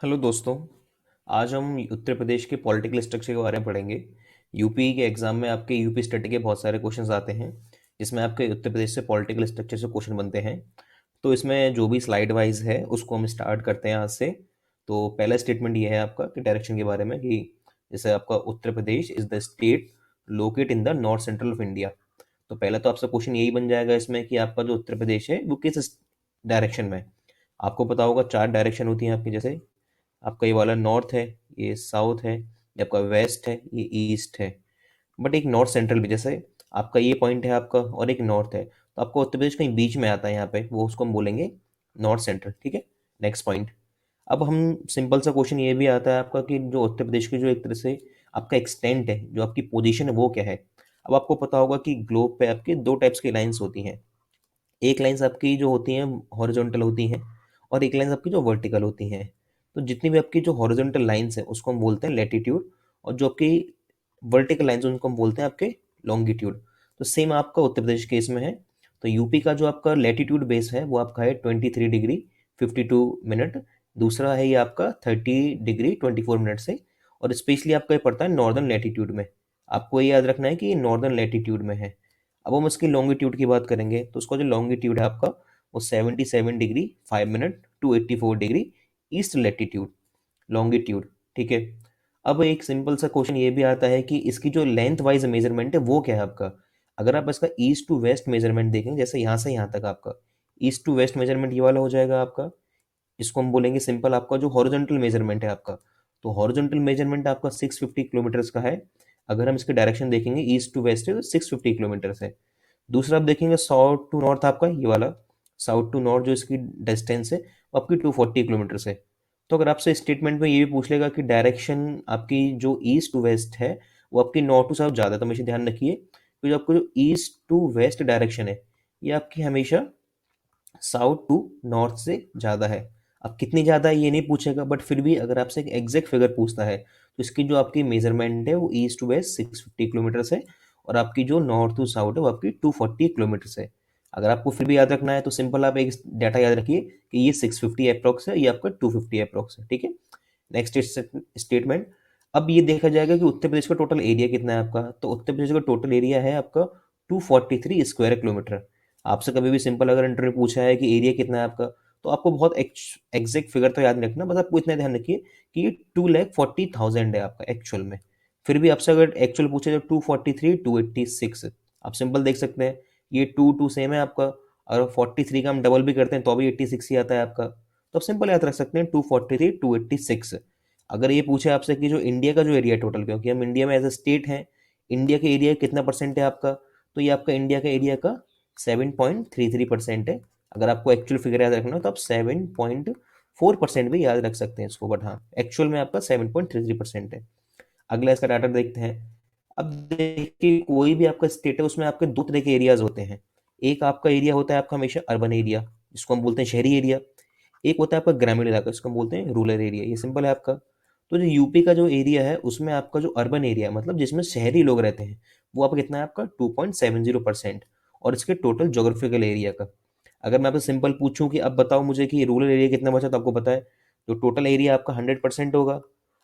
Hello दोस्तों। आज हम उत्तर प्रदेश के पॉलिटिकल स्ट्रक्चर के बारे में पढ़ेंगे। यूपी के एग्जाम में आपके यूपी स्टेट के बहुत सारे क्वेश्चंस आते हैं, जिसमें आपके उत्तर प्रदेश से पॉलिटिकल स्ट्रक्चर से क्वेश्चन बनते हैं। तो इसमें जो भी स्लाइड वाइज है उसको हम स्टार्ट करते हैं आज से। तो पहला स्टेटमेंट ये है आपका कि डायरेक्शन के बारे में, कि जैसे आपका Uttar Pradesh is the state locate in the north central of India. तो पहला तो आपसे क्वेश्चन यही बन जाएगा इसमें कि आपका जो उत्तर प्रदेश है वो किस डायरेक्शन में है। आपको पता होगा चार डायरेक्शन होती हैं आपकी, जैसे आपका ये वाला नॉर्थ है, ये साउथ है, ये आपका वेस्ट है, ये ईस्ट है। बट एक नॉर्थ सेंट्रल भी, जैसे आपका ये पॉइंट है आपका और एक नॉर्थ है, तो आपका उत्तर प्रदेश कहीं बीच में आता है यहाँ पे, वो उसको हम बोलेंगे नॉर्थ सेंट्रल। ठीक है। Next point. अब हम सिंपल सा क्वेश्चन ये भी आता है आपका कि जो उत्तर प्रदेश की जो एक तरह से आपका एक्सटेंट है, जो आपकी पोजीशन है वो क्या है। अब आपको पता होगा कि ग्लोब पे आपके दो टाइप्स की लाइंस होती हैं। एक लाइन्स आपकी जो होती हैं हॉरिजॉन्टल होती हैं, और एक लाइन्स आपकी जो वर्टिकल होती हैं। तो जितनी भी आपकी जो हॉरिजॉन्टल लाइन्स हैं उसको हम बोलते हैं लैटिट्यूड, और जो आपकी वर्टिकल लाइन्स उनको हम बोलते हैं आपके लॉन्गिट्यूड। तो सेम आपका उत्तर प्रदेश केस में है। तो यूपी का जो आपका लैटिट्यूड बेस है वो आपका है 23 डिग्री 52 मिनट। दूसरा है ये आपका 30 डिग्री 24 मिनट से। और स्पेशली आपका ये पड़ता है नॉर्दर्न लैटिट्यूड में। आपको ये याद रखना है कि ये नॉर्दर्न लैटिट्यूड में है। अब हम इसकी लॉन्गिट्यूड की बात करेंगे, तो उसका जो लॉन्गिट्यूड है आपका वो 77 degree 5 minute to 84 degree east latitude longitude. ठीक है। अब एक सिंपल सा क्वेश्चन ये भी आता है कि इसकी जो लेंथ वाइज मेजरमेंट है वो क्या है आपका। अगर आप इसका ईस्ट टू वेस्ट मेजरमेंट देखें, जैसे यहाँ से यहाँ तक आपका ईस्ट टू वेस्ट मेजरमेंट ये वाला हो जाएगा आपका। इसको हम बोलेंगे सिंपल आपका जो हॉरिजॉन्टल मेजरमेंट है आपका। तो हॉरिजॉन्टल मेजरमेंट आपका 650 किलोमीटर्स का है। अगर हम इसकी डायरेक्शन देखेंगे ईस्ट टू वेस्ट है तो 650 किलोमीटर्स है। दूसरा आप देखेंगे साउथ टू नॉर्थ आपका ये वाला, साउथ टू नॉर्थ जो इसकी डिस्टेंस है वो आपकी 240 किलोमीटर है। तो अगर आपसे स्टेटमेंट में ये भी पूछ लेगा कि डायरेक्शन आपकी जो ईस्ट टू वेस्ट है वो आपकी नॉर्थ टू साउथ ज़्यादा है, तो हमेशा ध्यान रखिए कि जो आपको जो ईस्ट टू वेस्ट डायरेक्शन है ये आपकी हमेशा साउथ टू नॉर्थ से ज़्यादा है। अब कितनी ज़्यादा है ये नहीं पूछेगा, बट फिर भी अगर आपसे एक एग्जैक्ट फिगर पूछता है तो इसकी जो आपकी मेजरमेंट है वो ईस्ट टू वेस्ट 650 किलोमीटर है, और आपकी जो नॉर्थ टू साउथ है वो आपकी 240 किलोमीटर है। अगर आपको फिर भी याद रखना है तो सिंपल आप एक डाटा याद रखिए कि ये 650 अप्रॉक्स है, ये आपका 250 अप्रॉक्स है। ठीक है। Next statement. अब ये देखा जाएगा कि उत्तर प्रदेश का टोटल एरिया कितना है आपका। तो उत्तर प्रदेश का टोटल एरिया है आपका 243 स्क्वायर किलोमीटर। आपसे कभी भी सिंपल अगर इंटरव्यू पूछा है कि एरिया कितना है आपका, तो आपको बहुत एग्जैक्ट फिगर तो याद नहीं रखना, बस आपको इतना ध्यान रखिए कि ये 2,40,000 है आपका एक्चुअल में। फिर भी आपसे अगर एक्चुअल पूछे तो 243 286, आप सिंपल देख सकते हैं ये टू टू सेम है आपका। अगर 43 का हम डबल भी करते हैं तो भी 86 ही आता है आपका। तो आप सिंपल याद रख सकते हैं 243 286। अगर ये पूछे आपसे कि जो इंडिया का जो एरिया टोटल, क्योंकि हम इंडिया में एज अ स्टेट हैं, इंडिया के एरिया कितना परसेंट है आपका, तो ये आपका इंडिया का एरिया का 7.33% है। अगर आपको एक्चुअल फिगर याद रखना हो तो आप 7.4% भी याद रख सकते हैं इसको, बट हाँ एक्चुअल में आपका 7.33% है। अगला इसका डाटा देखते हैं। अब देखिए कोई भी आपका स्टेट है उसमें आपके दो तरह के एरियाज होते हैं। एक आपका एरिया होता है आपका हमेशा अर्बन एरिया, जिसको हम बोलते हैं शहरी एरिया। एक होता है आपका ग्रामीण इलाका, जिसको हम बोलते हैं रूरल एरिया। ये सिंपल है आपका। तो जो यूपी का जो एरिया है उसमें आपका जो अर्बन एरिया है, मतलब जिसमें शहरी लोग रहते हैं, वो आपका कितना है आपका 2.70%। और इसके टोटल जोग्राफिकल एरिया का अगर मैं आपसे सिंपल पूछूं कि अब बताओ मुझे कि रूरल एरिया कितना बचा, तो आपको पता है जो टोटल एरिया आपका 100% होगा।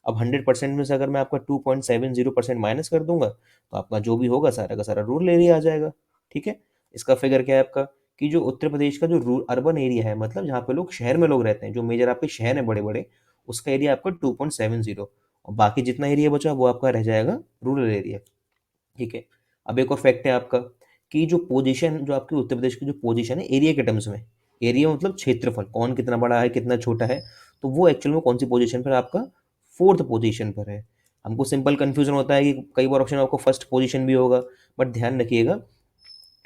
अब 100% में से अगर मैं आपका 2.70% माइनस कर दूंगा तो आपका जो भी होगा सारा का सारा रूरल एरिया आ जाएगा। ठीक है। इसका फिगर क्या है आपका कि जो उत्तर प्रदेश का जो अर्बन एरिया है, मतलब जहाँ पे लोग शहर में लोग रहते हैं, जो मेजर आपके शहर हैं बड़े बड़े, उसका एरिया आपका 2.70, और बाकी जितना एरिया बचा वो आपका रह जाएगा रूरल एरिया। ठीक है। अब एक और फैक्ट है आपका कि जो पोजीशन, जो आपकी उत्तर प्रदेश की जो पोजीशन है एरिया के टर्म्स में, एरिया मतलब क्षेत्रफल, कौन कितना बड़ा है कितना छोटा है, तो वो एक्चुअल में कौन सी पोजीशन पर आपका फोर्थ पोजीशन पर है। हमको सिंपल कंफ्यूजन होता है कि कई बार ऑप्शन आपको फर्स्ट पोजीशन भी होगा, बट ध्यान रखिएगा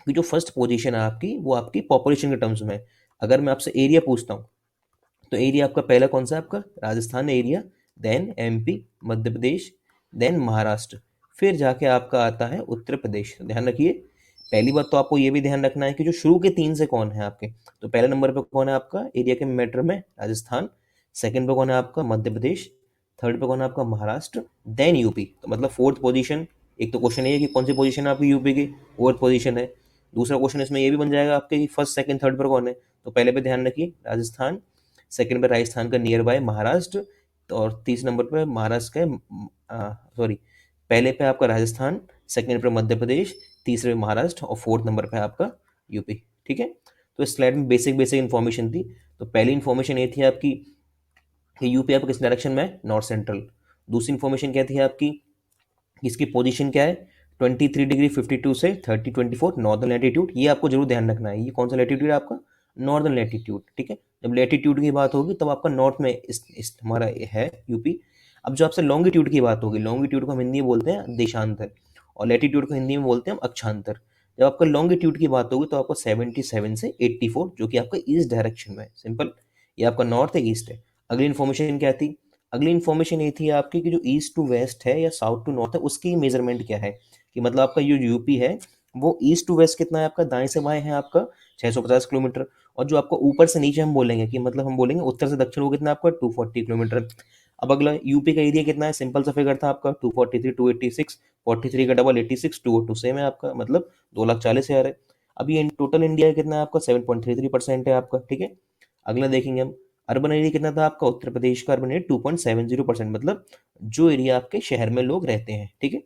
कि जो फर्स्ट पोजीशन है आपकी वो आपकी पॉपुलेशन के टर्म्स में है। अगर मैं आपसे एरिया पूछता हूँ तो एरिया आपका पहला कौन सा है आपका Rajasthan area, then MP, Madhya Pradesh, then Maharashtra, फिर जाके आपका आता है उत्तर प्रदेश। तो ध्यान रखिए पहली बात तो आपको ये भी ध्यान रखना है कि जो शुरू के तीन से कौन है आपके। तो पहले नंबर पे कौन है आपका एरिया के मैटर में राजस्थान, सेकंड पे कौन है आपका मध्य प्रदेश, थर्ड पे कौन है आपका महाराष्ट्र, देन यूपी। तो मतलब फोर्थ पोजीशन। एक तो क्वेश्चन ये है कि कौन सी पोजीशन है आपकी यूपी की, फोर्थ पोजीशन है। दूसरा क्वेश्चन इसमें ये भी बन जाएगा आपके कि फर्स्ट सेकंड थर्ड पर कौन है। तो पहले पे ध्यान रखिए राजस्थान, सेकंड पे राजस्थान का नियर बाय महाराष्ट्र, और तीसरे नंबर पे महाराष्ट्र का सॉरी, पहले पे आपका राजस्थान, सेकंड पे मध्य प्रदेश, तीसरे पे महाराष्ट्र और फोर्थ नंबर पे आपका यूपी। ठीक है, तो इस स्लाइड में बेसिक बेसिक इन्फॉर्मेशन थी। तो पहली इन्फॉर्मेशन ये थी आपकी कि यूपी आपका किस डायरेक्शन में है, नॉर्थ सेंट्रल। दूसरी इन्फॉर्मेशन क्या थी आपकी, इसकी पोजीशन क्या है, 23 डिग्री 52 से 30 24 नॉर्दर्न लैटिट्यूड। ये आपको जरूर ध्यान रखना है, ये कौन सा लैटिट्यूड है आपका, नॉर्दर्न लैटिट्यूड। ठीक है, जब लैटिट्यूड की बात होगी तब आपका नॉर्थ में इस हमारा है यूपी। अब जो आपसे लॉन्गिट्यूड की बात होगी, लॉन्गिट्यूड को हम हिंदी में बोलते हैं देशांतर, और लैटिट्यूड को हिंदी में बोलते हैं हम अक्षांतर। जब आपका लॉन्गिट्यूड की बात होगी तो आपको 77 से 84, जो कि आपका ईस्ट डायरेक्शन में है। सिंपल, ये आपका नॉर्थ है, ईस्ट है। अगली इन्फॉर्मेशन क्या थी, अगली इन्फॉर्मेशन ये थी आपकी कि जो ईस्ट टू वेस्ट है या साउथ टू नॉर्थ है उसकी मेजरमेंट क्या है, कि मतलब आपका जो यूपी है वो ईस्ट टू वेस्ट कितना है आपका, दाएं से बाएं है आपका 650 किलोमीटर। और जो आपको ऊपर से नीचे हम बोलेंगे कि मतलब हम बोलेंगे उत्तर से दक्षिण, वो कितना है आपका 240 किलोमीटर। अब अगला यूपी का एरिया कितना है, सिंपल सा फिगर था आपका 243 286, 43 का डबल 86 202 सेम है आपका, मतलब 2,40,000 है। अभी टोटल इंडिया कितना है आपका 7.33% है आपका। ठीक है, अगला देखेंगे हम, अर्बन एरिया कितना था आपका, उत्तर प्रदेश का अर्बन एरिया 2.70%, मतलब जो एरिया आपके शहर में लोग रहते हैं। ठीक है,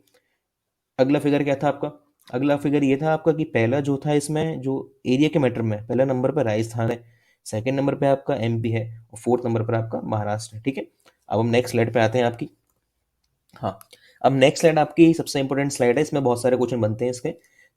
अगला फिगर क्या था आपका, अगला फिगर ये था आपका कि पहला जो था इसमें जो एरिया के मैटर में पहला नंबर पर राजस्थान है, सेकंड नंबर पे आपका एमपी है, और फोर्थ नंबर पर आपका महाराष्ट्र है। ठीक है, अब हम नेक्स्ट स्लाइड पे आते हैं आपकी। हाँ, अब नेक्स्ट स्लाइड आपकी सबसे इंपॉर्टेंट स्लाइड है, इसमें बहुत सारे क्वेश्चन बनते हैं इसके।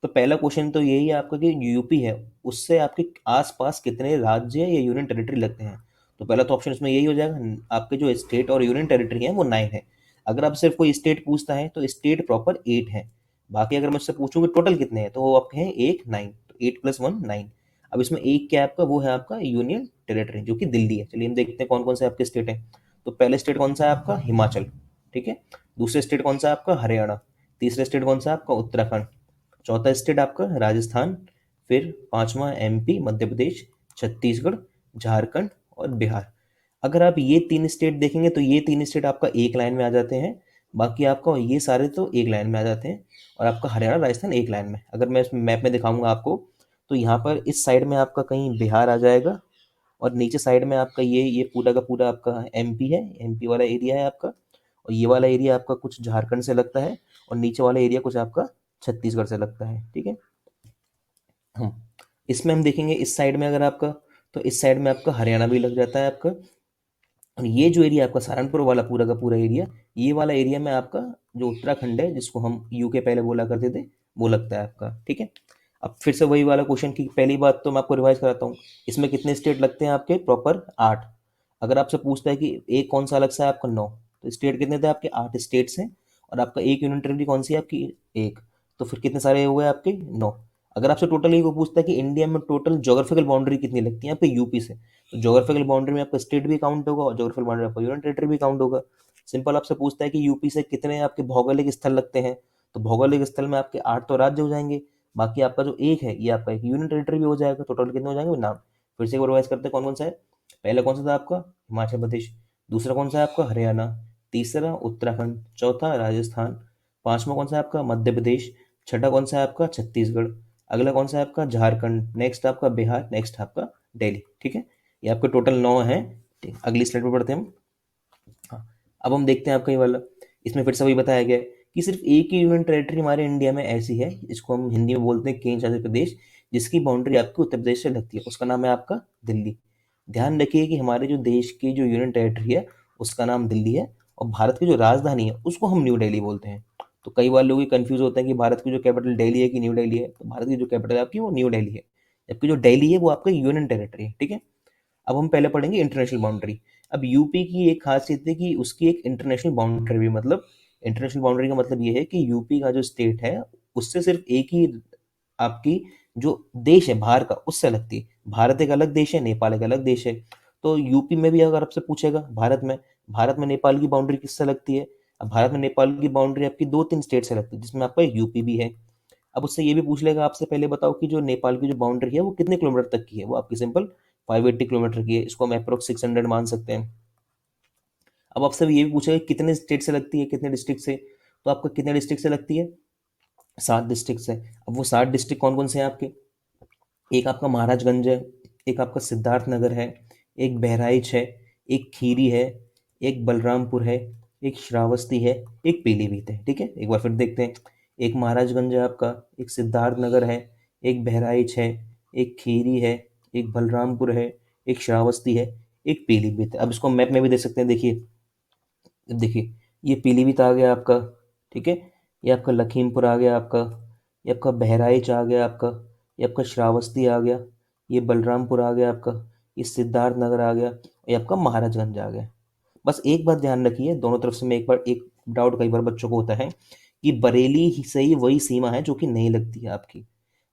तो पहला क्वेश्चन तो यही है आपका कि यूपी है उससे आपके आसपास कितने राज्य या यूनियन टेरिटरी लगते हैं। तो पहला तो ऑप्शन इसमें यही हो जाएगा, आपके जो स्टेट और यूनियन टेरिटरी है वो 9 है। अगर आप सिर्फ कोई स्टेट पूछता है तो स्टेट प्रॉपर 8 है। बाकी अगर मैं उससे पूछूंगा टोटल कितने हैं, तो वो आपके हैं 8 9, तो 8 + 1 9। अब इसमें एक क्या आपका, वो है आपका यूनियन टेरिटरी जो कि दिल्ली है। चलिए हम देखते हैं कौन कौन से आपके स्टेट हैं। तो पहले स्टेट कौन सा है आपका, हिमाचल। ठीक है, दूसरे स्टेट कौन सा है आपका, हरियाणा। तीसरा स्टेट कौन सा है आपका, उत्तराखंड। चौथा स्टेट आपका राजस्थान। फिर पांचवा एमपी मध्य प्रदेश, छत्तीसगढ़, झारखंड और बिहार। अगर आप ये तीन स्टेट देखेंगे तो ये तीन स्टेट आपका एक लाइन में आ जाते हैं, बाकी आपका ये सारे तो एक लाइन में आ जाते हैं, और आपका हरियाणा राजस्थान एक लाइन में। अगर मैं इस मैप में दिखाऊंगा आपको तो यहाँ पर इस साइड में आपका कहीं बिहार आ जाएगा, और नीचे साइड में आपका ये पूरा का पूरा आपका एमपी है, एमपी वाला एरिया है आपका। और ये वाला एरिया आपका कुछ झारखंड से लगता है, और नीचे वाला एरिया कुछ आपका छत्तीसगढ़ से लगता है। ठीक है, हम इसमें हम देखेंगे इस साइड में अगर आपका, तो इस साइड में आपका हरियाणा भी लग जाता है आपका। और ये जो एरिया आपका सहारनपुर वाला पूरा का पूरा एरिया, ये वाला एरिया में आपका जो उत्तराखंड है जिसको हम यूके पहले बोला करते थे, वो लगता है आपका। ठीक है, अब फिर से वही वाला क्वेश्चन की पहली बात तो मैं आपको रिवाइज कराता हूँ। इसमें कितने स्टेट लगते हैं आपके, प्रॉपर 8। अगर आपसे पूछता है कि एक कौन सा अलग सा है आपका, 9। तो स्टेट कितने थे आपके, 8 स्टेट्स हैं। और आपका एक यूनियन टेरिटरी कौन सी है आपकी, एक। तो फिर कितने सारे हुए आपके, 9। अगर आपसे टोटल ये पूछता है कि इंडिया में टोटल जोग्राफिकल बाउंड्री कितनी लगती है आपके यूपी से, तो जोग्राफिकल बाउंड्री में आपका स्टेट भी काउंट होगा और जोग्राफिकल बाउंड्री में आपका यूनियन टेरिटरी भी काउंट होगा। सिंपल आपसे पूछता है कि यूपी से कितने आपके भौगोलिक स्थल लगते हैं, तो भौगोलिक स्थल में आपके 8 तो राज्य हो जाएंगे, बाकी आपका जो एक है ये आपका एक यूनियन टेरिटरी भी हो जाएगा। टोटल कितने हो जाएंगे नाम, फिर से एक बार रिवाइज करते हैं कौन कौन सा है। पहला कौन सा था आपका, हिमाचल प्रदेश। दूसरा कौन सा है आपका, हरियाणा। तीसरा उत्तराखंड। चौथा राजस्थान। पांचवा कौन सा है आपका, मध्य प्रदेश। छठा कौन सा है आपका, छत्तीसगढ़। अगला कौन सा है आपका, झारखंड। नेक्स्ट आपका बिहार। नेक्स्ट आपका दिल्ली। ठीक है, ये आपके टोटल 9 है। ठीक, अगली स्लाइड पर पढ़ते हैं हम। हाँ, अब हम देखते हैं आपका ये वाला। इसमें फिर से वही बताया गया है कि सिर्फ एक ही यूनियन टेरिटरी हमारे इंडिया में ऐसी है, इसको हम हिंदी में बोलते हैं केंद्र शासित प्रदेश, जिसकी बाउंड्री आपकी उत्तर प्रदेश से लगती है, उसका नाम है आपका दिल्ली। ध्यान रखिए कि हमारे जो देश की जो यूनियन टेरिटरी है उसका नाम दिल्ली है, और भारत की जो राजधानी है उसको हम न्यू दिल्ली बोलते हैं। तो कई बार लोग कंफ्यूज होते हैं कि भारत की जो कैपिटल दिल्ली है कि न्यू दिल्ली है, तो भारत की जो कैपिटल है आपकी वो न्यू दिल्ली है, जबकि जो दिल्ली है वो आपका यूनियन टेरिटरी है। ठीक है, अब हम पहले पढ़ेंगे इंटरनेशनल बाउंड्री। अब यूपी की एक खासियत है कि उसकी एक इंटरनेशनल बाउंड्री भी, मतलब इंटरनेशनल बाउंड्री का मतलब ये है कि यूपी का जो स्टेट है उससे सिर्फ एक ही आपकी जो देश है बाहर का उससे लगती है। भारत एक अलग देश है, नेपाल एक अलग देश है। तो यूपी में भी अगर आपसे पूछेगा भारत में नेपाल की बाउंड्री किससे लगती है, अब भारत में नेपाल की बाउंड्री आपकी 2-3 स्टेट से लगती है, जिसमें आपका यूपी भी है। अब उससे ये भी पूछ लेगा आपसे, पहले बताओ कि जो नेपाल की जो बाउंड्री है वो कितने किलोमीटर तक की है, वो आपकी सिंपल 580 किलोमीटर की है, इसको हम अप्रोक्स 600 मान सकते हैं। अब आपसे ये भी पूछेगा कि कितने स्टेट से लगती है, कितने डिस्ट्रिक्ट से, तो आपको कितने डिस्ट्रिक्ट से लगती है, 7 डिस्ट्रिक्ट से। अब वो 7 डिस्ट्रिक्ट कौन कौन से हैं आपके, एक आपका महाराजगंज है, एक आपका सिद्धार्थ नगर है, एक बहराइच है, एक खीरी है, एक बलरामपुर है, एक श्रावस्ती है, एक पीलीभीत है। ठीक है, एक बार फिर देखते हैं। एक महाराजगंज है आपका, एक सिद्धार्थ नगर है, एक बहराइच है, एक खीरी है, एक बलरामपुर है, एक श्रावस्ती है, एक पीलीभीत है। अब इसको मैप में भी देख सकते हैं, देखिए। अब देखिए, ये पीलीभीत आ गया आपका, ठीक है। ये आपका लखीमपुर आ गया आपका, ये आपका बहराइच आ गया आपका, ये आपका श्रावस्ती आ गया, ये बलरामपुर आ गया आपका, ये सिद्धार्थ नगर आ गया, ये आपका महाराजगंज आ गया। बस एक बात ध्यान रखिए, दोनों तरफ से मैं एक बार एक डाउट कई बार बच्चों को होता है कि बरेली ही से ही वही सीमा है जो कि नहीं लगती है आपकी।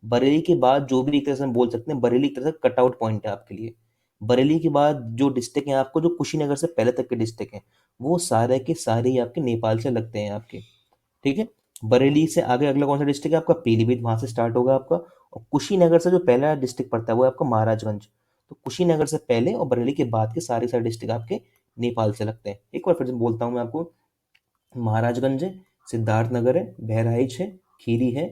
बरेली के बाद जो भी एक तरह से हम बोल सकते हैं, बरेली एक तरह से कट आउट पॉइंट है आपके लिए। बरेली के बाद जो डिस्ट्रिक्ट है आपको, जो कुशीनगर से पहले तक के डिस्ट्रिक्ट है, वो सारे के सारे ही आपके नेपाल से लगते हैं आपके। ठीक है। बरेली से आगे अगला कौन सा डिस्ट्रिक्ट है आपका? पीलीभीत, वहां से स्टार्ट होगा आपका। और कुशीनगर से जो पहला डिस्ट्रिक्ट पड़ता है वो है आपका महाराजगंज। तो कुशीनगर से पहले और बरेली के बाद के सारे सारे डिस्ट्रिक्ट आपके नेपाल से लगते हैं। एक बार फिर से बोलता हूँ मैं आपको, महाराजगंज है, सिद्धार्थनगर है, बहराइच है, खीरी है,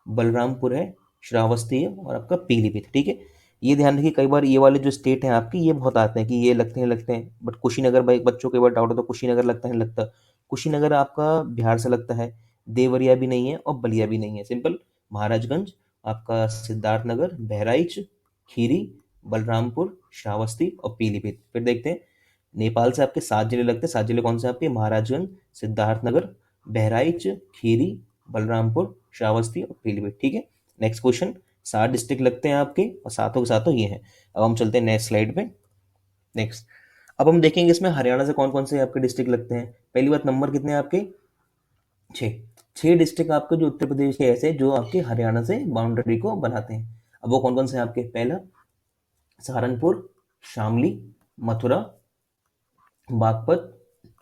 बलरामपुर है, श्रावस्ती है और आपका पीलीभीत। ठीक है। ये ध्यान रखिए, कई बार ये वाले जो स्टेट हैं आपकी, ये बहुत आते हैं कि ये लगते हैं, बट कुशीनगर, भाई बच्चों को एक बार डाउट हो तो कुशीनगर लगता है नहीं लगता। कुशीनगर आपका बिहार से लगता है, देवरिया भी नहीं है और बलिया भी नहीं है, सिंपल। महाराजगंज, आपका सिद्धार्थनगर, बहराइच, खीरी, बलरामपुर, श्रावस्ती और पीलीभीत। फिर देखते हैं, नेपाल से आपके 7 जिले लगते हैं। 7 जिले कौन से हैं आपके? महाराजगंज, सिद्धार्थनगर, बहराइच, खीरी, बलरामपुर, श्रावस्ती और पीलीभीत। ठीक है। नेक्स्ट क्वेश्चन, 7 डिस्ट्रिक्ट लगते हैं आपके और सातों के सातों ये हैं। अब हम चलते हैं नेक्स्ट स्लाइड पे। नेक्स्ट, अब हम देखेंगे इसमें हरियाणा से कौन कौन से आपके डिस्ट्रिक्ट लगते हैं। पहली बात, नंबर कितने हैं आपके? 6। 6 डिस्ट्रिक्ट आपके जो उत्तर प्रदेश के ऐसे जो आपके हरियाणा से बाउंड्री को बनाते हैं। अब वो कौन कौन से हैं आपके? पहला सहारनपुर, शामली, मथुरा, बागपत,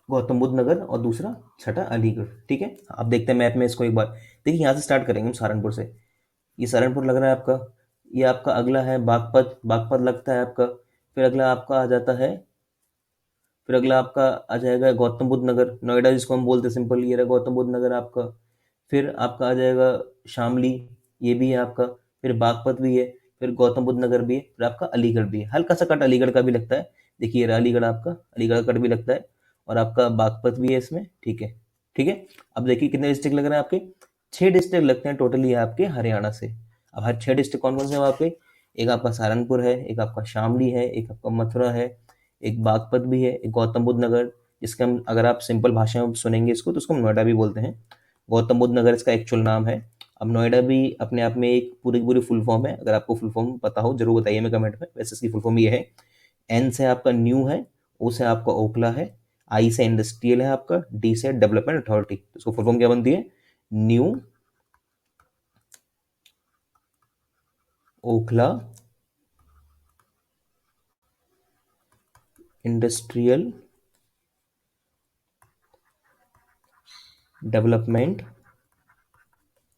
गौतम बुद्ध नगर और दूसरा छठा अलीगढ़। ठीक है। अब देखते हैं मैप में इसको एक बार। देखिए, यहाँ से स्टार्ट करेंगे हम सहारनपुर से। ये सहारनपुर लग रहा है आपका। ये आपका अगला है बागपत, बागपत लगता है आपका। फिर अगला आपका आ जाता है, फिर अगला आपका आ जाएगा गौतम बुद्ध नगर, नोएडा जिसको हम बोलते हैं, सिंपल ये रहा गौतम बुद्ध नगर आपका। फिर आपका आ जाएगा शामली, ये भी है आपका। फिर बागपत भी है, फिर गौतम बुद्ध नगर भी है, फिर आपका अलीगढ़ भी है। हल्का सा कट अलीगढ़ का भी लगता है, देखिए ये रहा अलीगढ़ आपका, अलीगढ़ का कट भी लगता है। और आपका बागपत भी है इसमें। ठीक है। ठीक है। अब देखिए कितने डिस्ट्रिक्ट लग रहे हैं आपके? 6 डिस्ट्रिक्ट लगते हैं टोटली आपके हरियाणा से। अब हर 6 डिस्ट्रिक्ट कौन कौन से हैं आपके? एक आपका सहारनपुर है, एक आपका शामली है, एक आपका मथुरा है, एक बागपत भी है, एक गौतम बुद्ध नगर, जिसके हम अगर आप सिंपल भाषा में सुनेंगे इसको तो उसको हम नोएडा भी बोलते हैं। गौतम बुद्ध नगर इसका एक्चुअल नाम है। अब नोएडा भी अपने आप में एक पूरी की पूरी फुल फॉर्म है, अगर आपको फुल फॉर्म पता हो जरूर बताइए मैं कमेंट में। वैसे इसकी फुल फॉर्म ये है, एन से आपका न्यू है, ओ से आपका ओखला है, आई से इंडस्ट्रियल है आपका, डी से डेवलपमेंट अथॉरिटी। तो इसको फुल फॉर्म क्या बनती है? New Okhla industrial development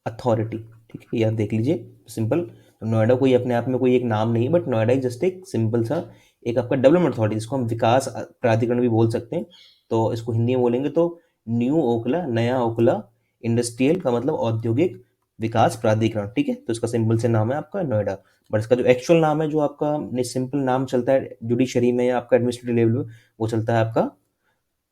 authority. ठीक है, ये आप देख लीजिए, सिंपल। तो नोएडा कोई अपने आप में कोई एक नाम नहीं, बट नोएडा एक जस्ट एक सिंपल सा एक आपका डेवलपमेंट अथॉरिटी, जिसको हम विकास प्राधिकरण भी बोल सकते हैं। तो इसको हिंदी में बोलेंगे तो न्यू ओखला, नया ओखला इंडस्ट्रियल का मतलब औद्योगिक विकास प्राधिकरण। ठीक है। तो इसका सिंपल से नाम है आपका नोएडा। बट इसका जो एक्चुअल नाम है, जो आपका सिंपल नाम चलता है जुडिशरी में या आपका एडमिनिस्ट्रेटिव लेवल में, वो चलता है आपका,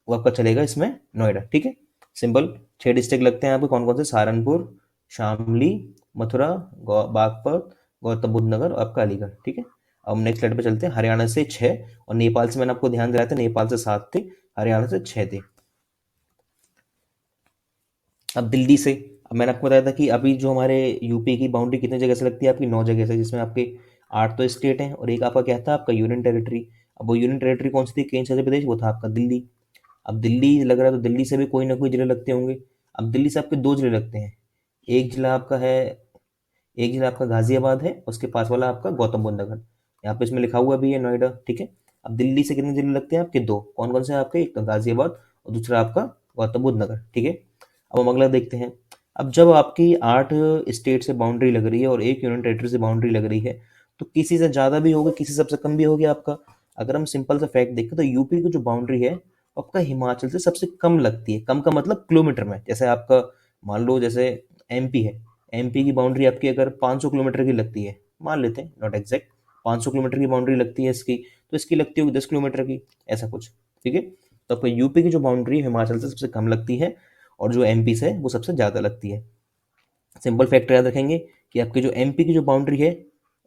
वो आपका चलेगा इसमें नोएडा। ठीक है। सिंपल। 6 डिस्ट्रिक्ट लगते हैं आपको, कौन कौन से? सहारनपुर, शामली, मथुरा, बागपत, गौतम बुद्ध नगर और आपका अलीगढ़। ठीक है। अब हम नेक्स्ट स्लाइड पे चलते हैं। हरियाणा से 6 और नेपाल से मैंने आपको ध्यान दिलाया था, नेपाल से 7 थे, हरियाणा से 6 थे। अब दिल्ली से, अब मैंने आपको बताया था कि अभी जो हमारे यूपी की बाउंड्री कितनी जगह से लगती है आपकी? 9 जगह से, जिसमें आपके 8 तो स्टेट हैं और एक आपका क्या था? आपका यूनियन टेरिटरी। अब वो यूनियन टेरिटरी कौन सी थी? केंद्र शासित प्रदेश, वो था आपका दिल्ली। अब दिल्ली लग रहा है तो दिल्ली से भी कोई ना कोई जिले लगते होंगे। अब दिल्ली से आपके 2 जिले लगते हैं। एक जिला आपका है, एक जिला आपका गाजियाबाद है, उसके पास वाला आपका गौतम बुद्ध नगर। यहाँ पे इसमें लिखा हुआ भी है नोएडा। ठीक है। अब दिल्ली से कितने जिले लगते हैं आपके? 2। कौन कौन से हैं आपके? एक तो गाजियाबाद और दूसरा आपका गौतम बुद्ध नगर। ठीक है। अब हम अगला देखते हैं। अब जब आपकी 8 स्टेट से बाउंड्री लग रही है और एक यूनियन टेरिटरी से बाउंड्री लग रही है, तो किसी से ज़्यादा भी होगा, किसी सबसे कम भी होगी आपका। अगर हम सिंपल सा फैक्ट देखें तो यूपी की जो बाउंड्री है आपका हिमाचल से सबसे कम लगती है। कम का मतलब किलोमीटर में। जैसे आपका मान लो जैसे एमपी है, एमपी की बाउंड्री आपकी अगर 500 किलोमीटर की लगती है, मान लेते हैं, नॉट एग्जैक्ट, 500 किलोमीटर की बाउंड्री लगती है इसकी, तो इसकी लगती होगी 10 किलोमीटर की, ऐसा कुछ। ठीक है। तो आपको यूपी की जो बाउंड्री हिमाचल से सबसे कम लगती है और जो एमपी से वो सबसे ज़्यादा लगती है। सिंपल फैक्ट याद रखेंगे कि आपकी जो एमपी की जो बाउंड्री है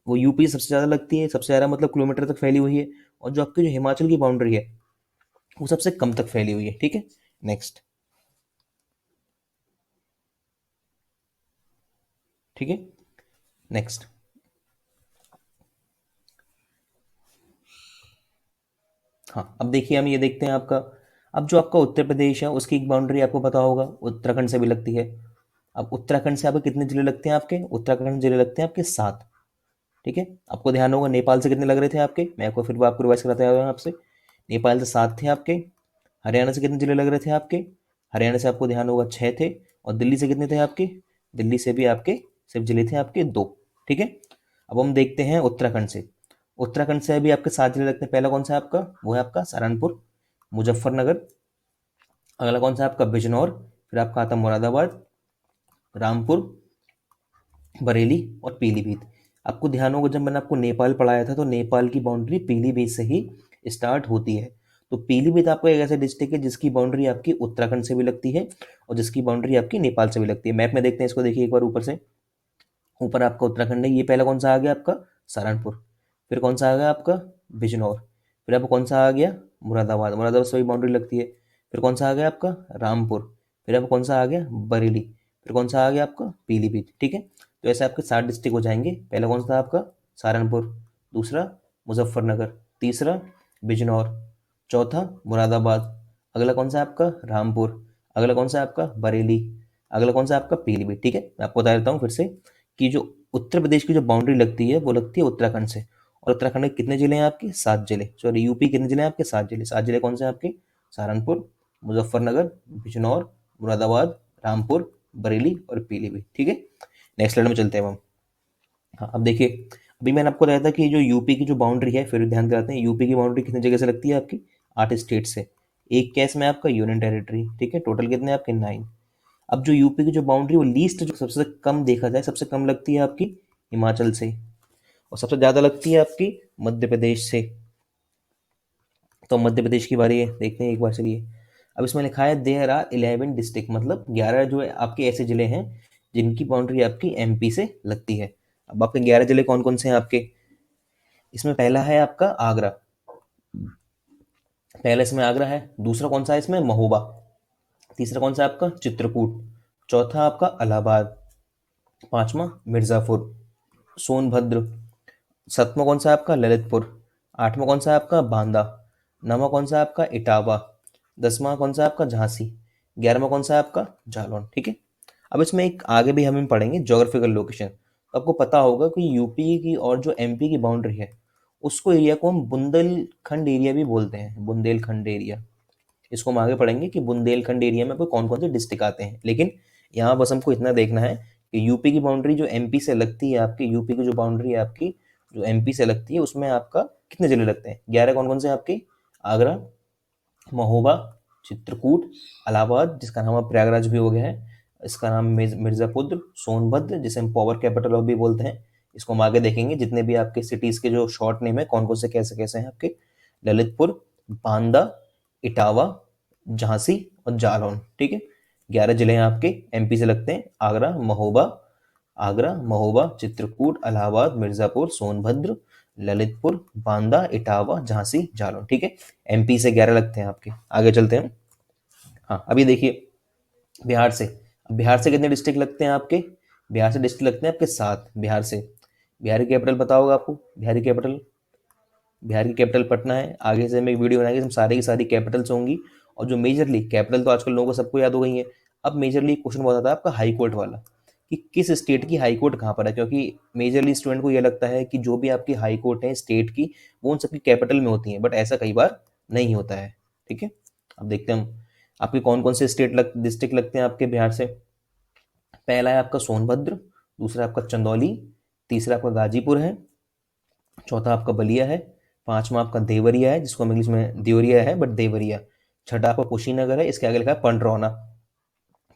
वो यूपी से सबसे ज़्यादा लगती है, सबसे ज़्यादा मतलब किलोमीटर तक फैली हुई है, और जो आपकी जो हिमाचल की बाउंड्री है वो सबसे कम तक फैली हुई है। ठीक है, नेक्स्ट। ठीक है, नेक्स्ट। हाँ, अब देखिए हम ये देखते हैं आपका, अब जो आपका उत्तर प्रदेश है उसकी एक बाउंड्री आपको पता होगा उत्तराखंड से भी लगती है। अब उत्तराखंड से आपके कितने जिले लगते हैं? आपके उत्तराखंड जिले लगते हैं आपके 7। ठीक है, आपको ध्यान होगा नेपाल से कितने लग रहे थे आपके, मैं आपको फिर आपको रिवाइज कराता हुआ आपसे। नेपाल से 7 थे आपके। हरियाणा से कितने जिले लग रहे थे आपके? हरियाणा से आपको ध्यान होगा 6 थे। और दिल्ली से कितने थे आपके? दिल्ली से भी आपके सिर्फ जिले थे आपके 2। ठीक है, अब हम देखते हैं उत्तराखंड से। उत्तराखंड से अभी आपके 7 जिले लगते हैं। पहला कौन सा है आपका? वो है आपका सहारनपुर, मुजफ्फरनगर। अगला कौन सा है आपका? बिजनौर। फिर आपका आता है मुरादाबाद, रामपुर, बरेली और पीलीभीत। आपको ध्यान होगा जब मैंने आपको नेपाल पढ़ाया था तो नेपाल की बाउंड्री पीलीभीत से ही स्टार्ट होती है। तो पीलीभीत आपका एक ऐसा डिस्ट्रिक्ट है जिसकी बाउंड्री आपकी उत्तराखंड से भी लगती है और जिसकी बाउंड्री आपकी नेपाल से भी लगती है। मैप में देखते हैं इसको, देखिए एक बार ऊपर से। ऊपर आपका उत्तराखंड है, ये पहला कौन सा आ गया आपका? सहारनपुर। फिर कौन सा आ गया आपका? बिजनौर। फिर आपको कौन सा आ गया? मुरादाबाद। मुरादाबाद से भी बाउंड्री लगती है। फिर कौन सा आ गया आपका? रामपुर। फिर आपको कौन सा आ गया? बरेली। फिर कौन सा आ गया आपका? पीलीभीत। ठीक है, तो ऐसे आपके 7 डिस्ट्रिक्ट हो जाएंगे। पहला कौन सा था आपका? सहारनपुर। दूसरा मुजफ्फरनगर। तीसरा बिजनौर। चौथा मुरादाबाद। अगला कौन सा है आपका? रामपुर। अगला कौन सा है आपका? बरेली। अगला कौन सा है आपका? पीलीभीत। ठीक है, मैं आपको बता देता हूँ फिर से कि जो उत्तर प्रदेश की जो बाउंड्री लगती है वो लगती है उत्तराखंड से। और उत्तराखंड में कितने जिले हैं आपके? 7 जिले। सॉरी, यूपी कितने जिले हैं आपके? 7 जिले। 7 जिले कौन से हैं आपके? सहारनपुर, मुजफ्फरनगर, बिजनौर, मुरादाबाद, रामपुर, बरेली और पीलीभीत। ठीक है, नेक्स्ट स्लाइड में चलते हैं हम। हाँ, अब देखिए, अभी मैंने आपको बताया था कि जो यूपी की जो बाउंड्री है, फिर ध्यान दिलाते हैं यूपी की बाउंड्री कितनी जगह से लगती है आपकी? 8 स्टेट से। एक केस में आपका यूनियन टेरिटरी। ठीक है, टोटल कितने आपके? 9। अब जो यूपी की जो बाउंड्री वो लीस्ट जो सबसे कम देखा जाए, सबसे कम लगती है आपकी हिमाचल से और सबसे ज़्यादा लगती है आपकी मध्य प्रदेश से। तो मध्य प्रदेश की बारी है, देखते हैं एक बार चलिए। अब इसमें लिखा है देयर आर 11 डिस्ट्रिक्ट, मतलब 11 जो है आपके ऐसे जिले हैं जिनकी बाउंड्री आपकी एमपी से लगती है। अब आपके 11 जिले कौन कौन से हैं आपके? इसमें पहला है आपका आगरा। पहला इसमें आगरा है। दूसरा कौन सा है इसमें? महोबा। तीसरा कौन सा है आपका? चित्रकूट। चौथा आपका इलाहाबाद। पांचवा मिर्जापुर, सोनभद्र। सातवां कौन सा है आपका? ललितपुर। आठवां कौन सा है आपका? बांदा। नौवां कौन सा है आपका? इटावा। 10वां कौन सा है आपका? झांसी। 11वां कौन सा है आपका? जालौन। ठीक है, अब इसमें एक आगे भी हम पढ़ेंगे ज्योग्राफिकल लोकेशन। तो आपको पता होगा कि यूपी की और जो एमपी की बाउंड्री है उसको एरिया को हम बुंदेलखंड एरिया भी बोलते हैं, बुंदेलखंड एरिया। इसको हम आगे पढ़ेंगे कि बुंदेलखंड एरिया में आपको कौन कौन से डिस्ट्रिक्ट आते हैं। लेकिन यहाँ बस हमको इतना देखना है कि यूपी की बाउंड्री जो एमपी से लगती है आपकी, यूपी की जो बाउंड्री है आपकी जो एमपी से लगती है उसमें आपका कितने जिले लगते हैं? 11 कौन कौन से आपके? आगरा, महोबा, चित्रकूट, इलाहाबाद जिसका नाम अब प्रयागराज भी हो गया है, इसका नाम मिर्जापुर, सोनभद्र जिसे हम पावर कैपिटल ऑफ भी बोलते हैं। इसको हम आगे देखेंगे जितने भी आपके सिटीज के जो शॉर्ट नेम है कौन कौन से कैसे कैसे हैं आपके। ललितपुर, बांदा, इटावा, झांसी और जालौन। ठीक है, 11 जिले हैं आपके एमपी से लगते हैं। आगरा, महोबा, चित्रकूट, इलाहाबाद, मिर्जापुर, सोनभद्र, ललितपुर, बांदा, इटावा, झांसी, जालौन। ठीक है, एमपी से 11 लगते हैं आपके। आगे चलते हैं। हाँ, अभी देखिए बिहार से। अब बिहार से कितने डिस्ट्रिक्ट लगते हैं आपके? बिहार से डिस्ट्रिक्ट लगते हैं आपके 7 बिहार से। बिहार की कैपिटल पता होगा आपको? बिहार की कैपिटल पटना है। आगे से हम एक वीडियो बनाएंगे, सारी की सारी कैपिटल्स होंगी और जो मेजरली कैपिटल तो आजकल लोगों को सबको याद हो गई है। अब मेजरली क्वेश्चन बहुत आता है आपका हाई कोर्ट वाला कि किस स्टेट की हाई कोर्ट कहाँ पर है, क्योंकि मेजरली स्टूडेंट को ये लगता है कि जो भी आपकी हाई कोर्ट है स्टेट की वो उन सबकी कैपिटल में होती है, बट ऐसा कई बार नहीं होता है। ठीक है, अब देखते हैं हम आपके कौन कौन से डिस्ट्रिक्ट लगते हैं आपके बिहार से। पहला है आपका सोनभद्र, दूसरा आपका चंदौली, तीसरा आपका गाजीपुर है, चौथा आपका बलिया है, पांचवा आपका देवरिया है जिसको हम इंग्लिश में देवरिया है बट देवरिया, छठा आपका कुशीनगर है, इसके आगे लिखा है पंडरौना।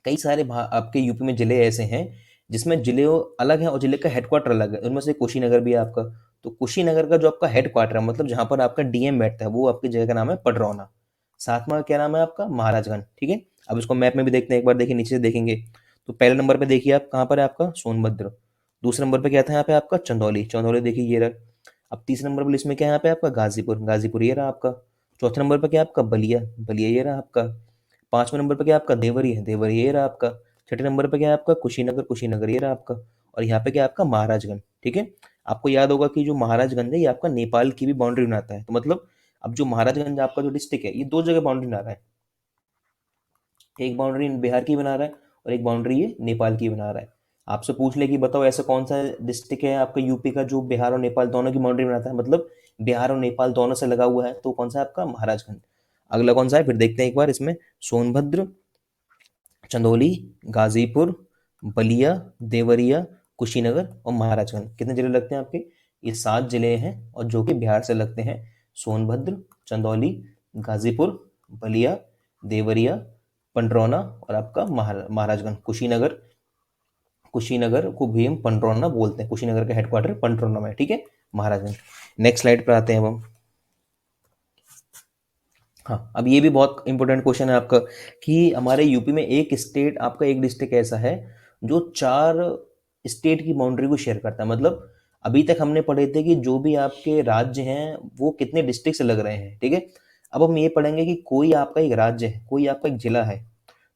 कई सारे आपके यूपी में जिले ऐसे हैं जिसमें जिले अलग हैं और जिले का हेडक्वार्टर अलग है, उनमें से कुशीनगर भी है आपका। तो कुशीनगर का जो आपका हेडक्वार्टर है, मतलब जहां पर आपका डीएम बैठता है, वो आपकी जगह का नाम है पडरौना। सातवां क्या नाम है आपका? महाराजगंज। ठीक है, अब इसको मैप में भी देखते हैं एक बार, देखिए नीचे से देखेंगे तो पहले नंबर पे देखिए आप कहाँ पर है आपका? सोनभद्र। दूसरे नंबर पे क्या था यहाँ पे आपका? चंदौली। चंदौली देखिए ये रहा। अब तीसरे नंबर पर लिस्ट में क्या है यहाँ पे आपका? गाजीपुर। गाजीपुर ये रहा आपका। चौथे नंबर पर क्या है आपका? बलिया। बलिया ये रहा आपका। पांचवें नंबर पर क्या है आपका? देवरिया। देवरिया ये रहा आपका। छठे नंबर पर क्या है आपका? कुशीनगर। कुशीनगर ये रहा आपका। और यहाँ पे क्या है आपका? महाराजगंज। ठीक है, आपको याद होगा कि जो महाराजगंज है ये आपका नेपाल की भी बाउंड्री बनाता है, तो मतलब अब जो महाराजगंज आपका जो डिस्ट्रिक्ट है ये दो जगह बाउंड्री बना रहा है। एक बाउंड्री बिहार की बना रहा है और एक बाउंड्री ये नेपाल की बना रहा है। आपसे पूछ ले कि बताओ ऐसा कौन सा डिस्ट्रिक्ट है आपका यूपी का जो बिहार और नेपाल दोनों की बाउंड्री बनाता है, मतलब बिहार और नेपाल दोनों से लगा हुआ है, तो कौन सा है आपका? महाराजगंज। अगला कौन सा है फिर देखते हैं एक बार इसमें? सोनभद्र, चंदौली, गाजीपुर, बलिया, देवरिया, कुशीनगर और महाराजगंज। कितने जिले लगते हैं आपके? ये 7 जिले हैं और जो कि बिहार से लगते हैं। सोनभद्र, चंदौली, गाजीपुर, बलिया, देवरिया, पंडरौना और आपका महाराजगंज। कुशीनगर, कुशीनगर को भी हम पंडरौना बोलते हैं, कुशीनगर का हेडक्वार्टर पंडरौना में है। ठीक है, महाराजगंज। नेक्स्ट स्लाइड पर आते हैं अब हम। हाँ, अब ये भी बहुत इंपॉर्टेंट क्वेश्चन है आपका कि हमारे यूपी में एक स्टेट आपका, एक डिस्ट्रिक्ट ऐसा है जो 4 स्टेट की बाउंड्री को शेयर करता है। मतलब अभी तक हमने पढ़े थे कि जो भी आपके राज्य हैं वो कितने डिस्ट्रिक्ट से लग रहे हैं। ठीक है, अब हम ये पढ़ेंगे कि कोई आपका एक राज्य है, कोई आपका एक जिला है,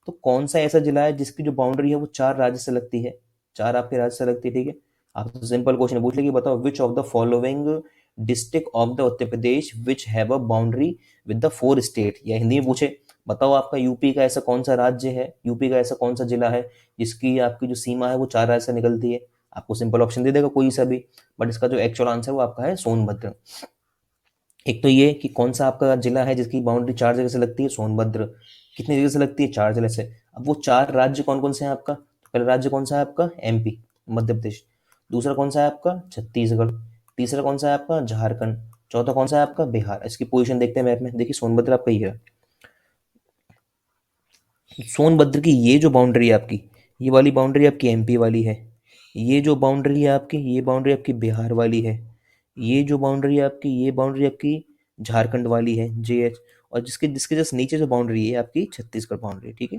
तो कौन सा ऐसा जिला है जिसकी जो बाउंड्री है वो 4 राज्य से लगती है, 4 आपके राज्य से लगती है। ठीक है, आपसे सिंपल क्वेश्चन पूछ ले कि बताओ which of the following district of the Uttar Pradesh which have a boundary with the 4 state, या हिंदी में पूछे बताओ आपका यूपी का ऐसा कौन सा राज्य है, यूपी का ऐसा कौन सा जिला है जिसकी आपकी जो सीमा है वो 4 राज्य से निकलती है। आपको सिंपल ऑप्शन दे देगा कोई सा भी, बट इसका जो एक्चुअल आंसर वो आपका है सोनभद्र। एक तो ये कि कौन सा आपका जिला है जिसकी बाउंड्री 4 जगह से लगती है? सोनभद्र। कितनी जगह से लगती है? 4 जिले से। अब वो 4 राज्य कौन कौन से हैं आपका? पहला राज्य कौन सा है आपका? एमपी, मध्य प्रदेश। दूसरा कौन सा है आपका? छत्तीसगढ़। तीसरा कौन सा है आपका? झारखंड। चौथा कौन सा है आपका? बिहार। इसकी पोजीशन देखते हैं मैप में, देखिए सोनभद्र आपका ये है। सोनभद्र की ये जो बाउंड्री है आपकी, ये वाली बाउंड्री आपकी एमपी वाली है। ये जो बाउंड्री है आपकी, ये बाउंड्री आपकी बिहार वाली है। ये जो बाउंड्री है आपकी, ये बाउंड्री आपकी झारखंड वाली है, जेएच। और जिसके जिसके जस्ट नीचे जो बाउंड्री है आपकी छत्तीसगढ़ बाउंड्री। ठीक है,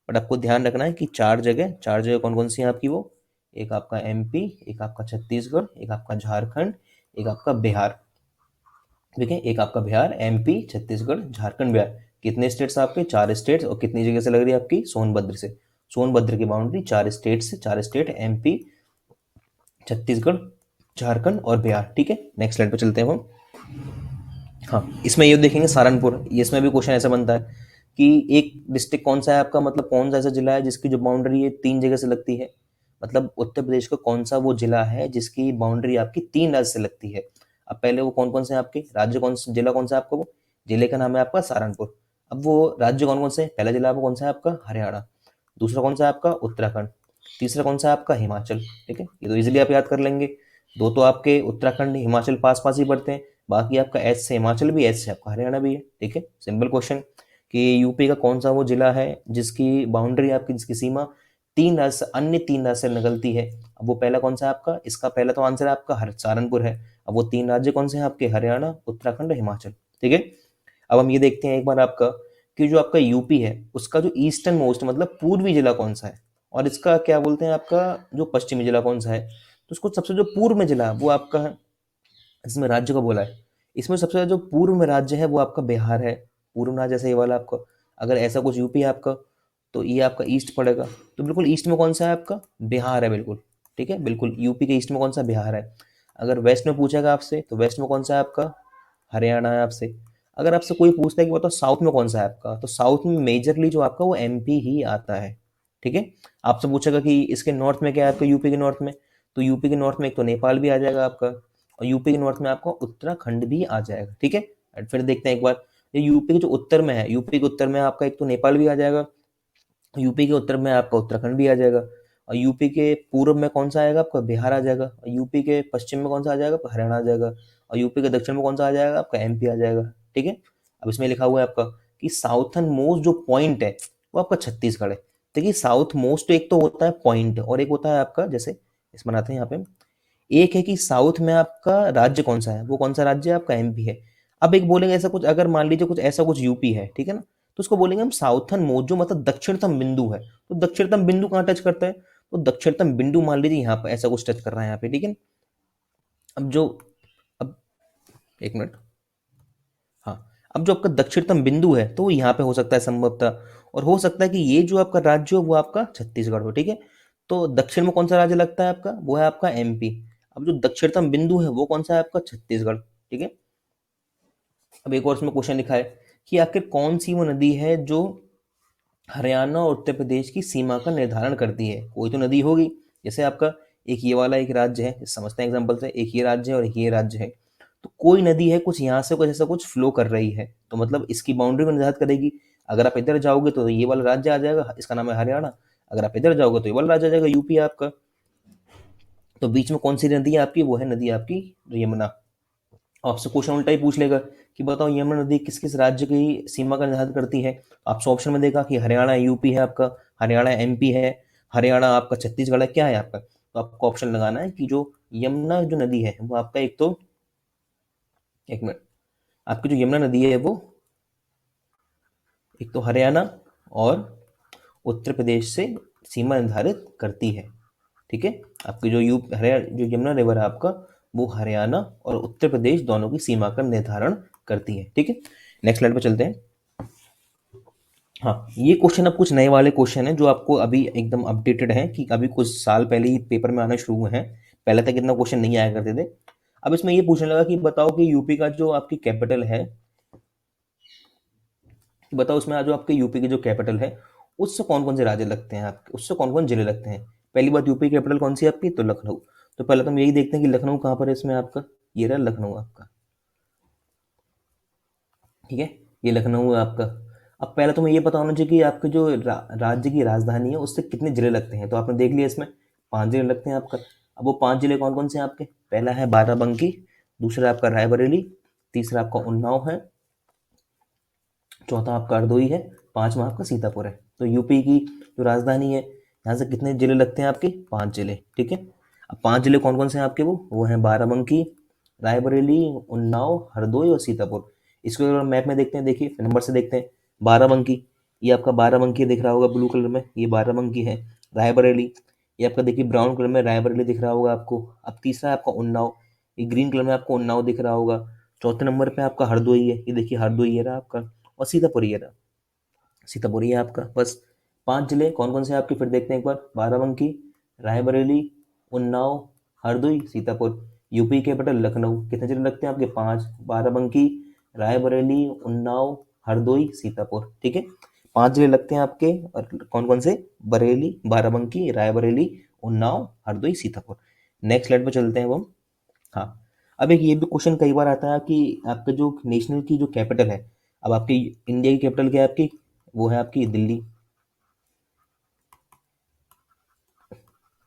बट आपको ध्यान रखना है कि 4 जगह कौन कौन सी है आपकी? वो एक आपका एमपी, एक आपका छत्तीसगढ़, एक आपका झारखंड, एक आपका बिहार। ठीक है, एक आपका बिहार, एमपी, छत्तीसगढ़, झारखंड, बिहार। कितने स्टेट्स आपके? 4 स्टेट्स। और कितनी जगह से लग रही है आपकी? सोनभद्र से। सोनभद्र की बाउंड्री 4 स्टेट से, 4 स्टेट एमपी, छत्तीसगढ़, झारखंड और बिहार। ठीक है, नेक्स्ट स्लाइड पे चलते हैं हम। हाँ, इसमें ये देखेंगे सहारनपुर, ये इसमें भी क्वेश्चन ऐसा बनता है कि एक डिस्ट्रिक्ट कौन सा है आपका, मतलब कौन सा ऐसा जिला है जिसकी जो बाउंड्री है 3 जगह से लगती है। मतलब उत्तर प्रदेश का कौन सा वो जिला है जिसकी बाउंड्री आपकी 3 राज्य से लगती है। अब पहले वो कौन कौन से हैं आपके राज्य, कौन सा जिला, कौन सा है आपका? वो जिले का नाम है आपका सहारनपुर। अब वो राज्य कौन कौन से हैं? पहला जिला आपका कौन सा है आपका? हरियाणा। दूसरा कौन सा है आपका? उत्तराखंड। तीसरा कौन सा है आपका? हिमाचल। ठीक है, ये तो इजीली आप याद कर लेंगे। दो तो आपके उत्तराखंड हिमाचल पास पास ही पड़ते हैं, बाकी आपका एच से हिमाचल भी, एच से आपका हरियाणा भी है। ठीक है, सिंपल क्वेश्चन कि यूपी का कौन सा वो जिला है जिसकी बाउंड्री आपकी, जिसकी सीमा 3 राज्य से, अन्य 3 राज्य से निकलती है। अब वो पहला कौन सा है आपका? इसका पहला तो आंसर आपका सहारनपुर है। अब वो 3 राज्य कौन से हैं आपके? हरियाणा, उत्तराखंड, हिमाचल। ठीक है, अब हम ये देखते हैं एक बार आपका कि जो आपका यूपी है उसका जो ईस्टर्न मोस्ट मतलब पूर्वी जिला कौन सा है, और इसका क्या बोलते हैं आपका जो पश्चिमी जिला कौन सा है। तो उसको सबसे जो पूर्व में जिला है वो आपका है, इसमें राज्य का बोला है, इसमें सबसे ज्यादा जो पूर्व में राज्य है वो आपका बिहार है। पूर्व राज्य जैसे ये वाला आपका, अगर ऐसा कुछ यूपी है आपका तो ये आपका ईस्ट पड़ेगा। तो बिल्कुल ईस्ट में कौन सा है आपका? बिहार है बिल्कुल। ठीक है, बिल्कुल यूपी के ईस्ट में कौन सा? बिहार है। अगर वेस्ट में पूछेगा आपसे तो वेस्ट में कौन सा है आपका? हरियाणा है आपसे। अगर आपसे कोई पूछता है कि बताओ साउथ में कौन सा है आपका, तो साउथ में मेजरली जो आपका वो एमपी ही आता है। ठीक है, आपसे पूछेगा कि इसके नॉर्थ में क्या है आपका, यूपी के नॉर्थ में, तो यूपी के नॉर्थ में एक तो नेपाल भी आ जाएगा आपका, और यूपी के नॉर्थ में आपका उत्तराखंड भी आ जाएगा। ठीक है, और फिर देखते हैं एक बार ये यूपी के जो उत्तर में है, यूपी के उत्तर में आपका एक तो नेपाल भी आ जाएगा, यूपी के उत्तर में आपका उत्तराखंड भी आ जाएगा, और यूपी के पूर्व में कौन सा आएगा आपका? बिहार आ जाएगा, और यूपी के पश्चिम में कौन सा आ जाएगा आपका? हरियाणा आ जाएगा, और यूपी के दक्षिण में कौन सा आ जाएगा आपका? एमपी आ जाएगा। ठीक है, अब इसमें लिखा हुआ है आपका कि साउथर्न मोस्ट जो पॉइंट है वो आपका छत्तीसगढ़ है। देखिए साउथ मोस्ट तो एक तो होता है पॉइंट, और एक होता है आपका, जैसे इसमें आते हैं यहाँ पे, एक है कि साउथ में आपका राज्य कौन सा है, वो कौन सा राज्य है आपका? एमपी है। अब एक बोलेंगे ऐसा कुछ, अगर मान लीजिए कुछ ऐसा कुछ यूपी है, ठीक है ना, तो उसको बोलेंगे हम साउथर्न मोस्ट, जो मतलब दक्षिणतम बिंदु है। तो दक्षिणतम बिंदु कहाँ टच करता है? तो दक्षिणतम बिंदु मान लीजिए यहाँ पर ऐसा कुछ टच कर रहा है यहाँ पे, ठीक है। अब जो अब एक मिनट, हाँ, अब जो आपका दक्षिणतम बिंदु है तो वो यहाँ पे हो सकता है संभवतः, और हो सकता है कि ये जो आपका राज्य हो वो आपका छत्तीसगढ़ हो, ठीक है। तो दक्षिण में कौन सा राज्य लगता है आपका? वो है आपका एमपी। अब जो दक्षिणतम बिंदु है वो कौन सा है आपका? छत्तीसगढ़, ठीक है। अब एक और इसमें क्वेश्चन लिखा है कि आखिर कौन सी वो नदी है जो हरियाणा और उत्तर प्रदेश की सीमा का निर्धारण करती है? कोई तो नदी होगी, जैसे आपका एक ये वाला एक राज्य है, समझते हैं एग्जांपल से, एक ये राज्य है और एक ये राज्य है। तो कोई नदी है कुछ यहाँ से कुछ ऐसा कुछ फ्लो कर रही है, तो मतलब इसकी बाउंड्री को निर्धारित करेगी। अगर आप इधर जाओगे तो ये वाला राज्य आ जाएगा, इसका नाम है हरियाणा। अगर आप इधर जाओगे तो ये वाला राज्य आ जाएगा, यूपी आपका। तो बीच में कौन सी नदी है आपकी? वो है नदी आपकी यमुना। आपसे क्वेश्चन उल्टा ही पूछ लेगा कि बताओ यमुना नदी किस किस राज्य की सीमा का निर्धारित करती है। आपसे ऑप्शन में देगा कि हरियाणा यूपी है आपका, हरियाणा एमपी है, हरियाणा आपका छत्तीसगढ़ है, क्या है आपका? तो आपको ऑप्शन लगाना है कि जो यमुना जो नदी है वो आपका एक तो, एक मिनट, आपकी जो यमुना नदी है वो एक तो हरियाणा और उत्तर प्रदेश से सीमा निर्धारित करती है, ठीक है। आपकी जो हरियाणा जो यमुना रिवर है आपका, वो हरियाणा और उत्तर प्रदेश दोनों की सीमा का निर्धारण करती है, ठीक है। नेक्स्ट स्लाइड पे चलते हैं। हाँ, ये क्वेश्चन अब कुछ नए वाले क्वेश्चन है जो आपको अभी एकदम अपडेटेड है, कि अभी कुछ साल पहले ही पेपर में आना शुरू हुए हैं। पहले तक इतना क्वेश्चन नहीं आया करते थे। अब इसमें ये पूछने लगा कि बताओ कि यूपी का जो आपकी कैपिटल है, कि बताओ उसमें जो आपके यूपी की जो कैपिटल है उससे कौन कौन से राज्य लगते हैं आपके, उससे कौन कौन जिले लगते हैं। पहली बात, यूपी की कैपिटल कौन सी है आपकी? तो लखनऊ। तो पहले तो हम यही देखते हैं कि लखनऊ कहाँ पर है इसमें आपका, ये रहा लखनऊ आपका, ठीक है। ये लखनऊ है आपका। अब पहले तुम्हें ये पता होना चाहिए कि आपके जो राज्य की राजधानी है उससे कितने जिले लगते हैं। तो आपने देख लिया इसमें 5 जिले लगते हैं आपका। अब वो 5 जिले कौन कौन से हैं आपके? पहला है बाराबंकी, दूसरा आपका रायबरेली, तीसरा आपका उन्नाव है, चौथा आपका हरदोई है, पांचवा आपका सीतापुर है। तो यूपी की जो राजधानी है, यहाँ से कितने जिले लगते हैं आपके? 5 जिले, ठीक है। अब 5 जिले कौन कौन से हैं आपके? वो हैं बाराबंकी, रायबरेली, उन्नाव, हरदोई और सीतापुर। इसको अगर मैप में देखते हैं, देखिए नंबर से देखते हैं। बाराबंकी, ये आपका बाराबंकी दिख रहा होगा ब्लू कलर में, ये बाराबंकी है। रायबरेली, ये आपका देखिए ब्राउन कलर में रायबरेली दिख रहा होगा आपको। अब तीसरा है आपका उन्नाव, ये ग्रीन कलर में आपको उन्नाव दिख रहा होगा। चौथे नंबर पे आपका हरदोई है, ये देखिए हरदोई ये रहा आपका। और सीतापुर ये रहा, सीतापुर ये है आपका। बस 5 जिले कौन कौन से हैं आपके, फिर देखते हैं एक बार। बाराबंकी, रायबरेली, उन्नाव, हरदोई, सीतापुर। यूपी कैपिटल लखनऊ, कितने जिले लगते हैं आपके? 5। बाराबंकी, रायबरेली, उन्नाव, हरदोई, सीतापुर, ठीक है। 5 जिले लगते हैं आपके, और कौन कौन से? बरेली, बाराबंकी, रायबरेली, उन्नाव, हरदोई, सीतापुर। नेक्स्ट स्लाइड पर चलते हैं वो हम। हाँ, अब एक ये भी क्वेश्चन कई बार आता है कि आपका जो नेशनल की जो कैपिटल है, अब आपकी इंडिया की कैपिटल क्या है आपकी? वो है आपकी Delhi,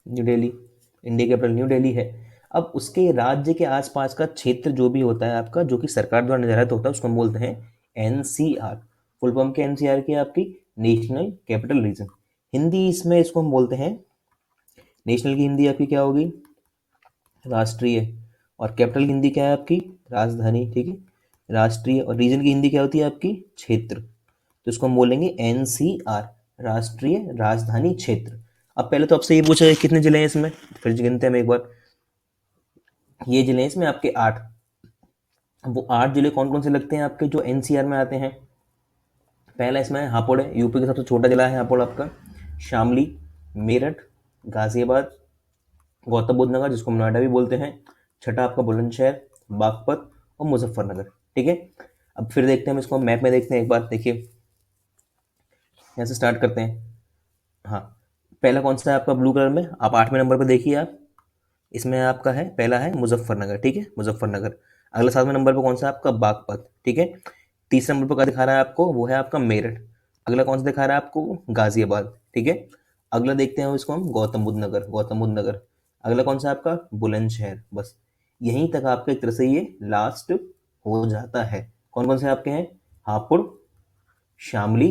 new Delhi. India capital new Delhi है। अब उसके राज्य के आसपास का क्षेत्र जो भी होता है आपका, जो कि सरकार द्वारा निर्धारित होता है, उसको हम बोलते हैं एनसीआर। फुल फॉर्म क्या एनसीआर की है आपकी? National capital region. हिंदी इसमें इसको हम बोलते हैं, नेशनल की हिंदी आपकी क्या होगी? राष्ट्रीय। और कैपिटल की हिंदी क्या है आपकी? राजधानी, ठीक है। राष्ट्रीय। और रीजन की हिंदी क्या होती है आपकी? क्षेत्र। तो इसको हम बोलेंगे एनसीआर, राष्ट्रीय राजधानी क्षेत्र। अब पहले तो आपसे ये पूछा है कितने जिले हैं इसमें, फिर गिनते हैं हम एक बार। ये जिले हैं इसमें आपके 8। अब वो 8 जिले कौन कौन से लगते हैं आपके जो एनसीआर में आते हैं? पहला इसमें हापुड़ है, यूपी का सबसे छोटा जिला है हापुड़ आपका। शामली, मेरठ, गाजियाबाद, गौतम बुद्ध नगर जिसको हम नोएडा भी बोलते हैं। छठा आपका बुलंदशहर, बागपत और मुजफ्फरनगर, ठीक है। अब फिर देखते हैं हम इसको, मैप में देखते हैं एक बार, देखिए यहाँ से स्टार्ट करते हैं। हाँ, पहला कौन सा है आपका ब्लू कलर में, आप 8वें नंबर पर देखिए आप, इसमें आपका है, पहला है मुजफ्फरनगर, ठीक है, मुजफ्फरनगर। अगला 7वें नंबर पर कौन सा है आपका? बागपत, ठीक है। तीसरे नंबर पर क्या दिखा रहा है आपको? वो है आपका मेरठ। अगला कौन सा दिखा रहा है आपको? गाजियाबाद, ठीक है। अगला देखते हैं इसको हम, गौतम बुद्ध नगर, गौतम बुद्ध नगर। अगला कौन सा है आपका? बुलंदशहर। बस यहीं तक आपका एक तरह से ये लास्ट हो जाता है। कौन कौन से आपके हैं? हापुड़, शामली,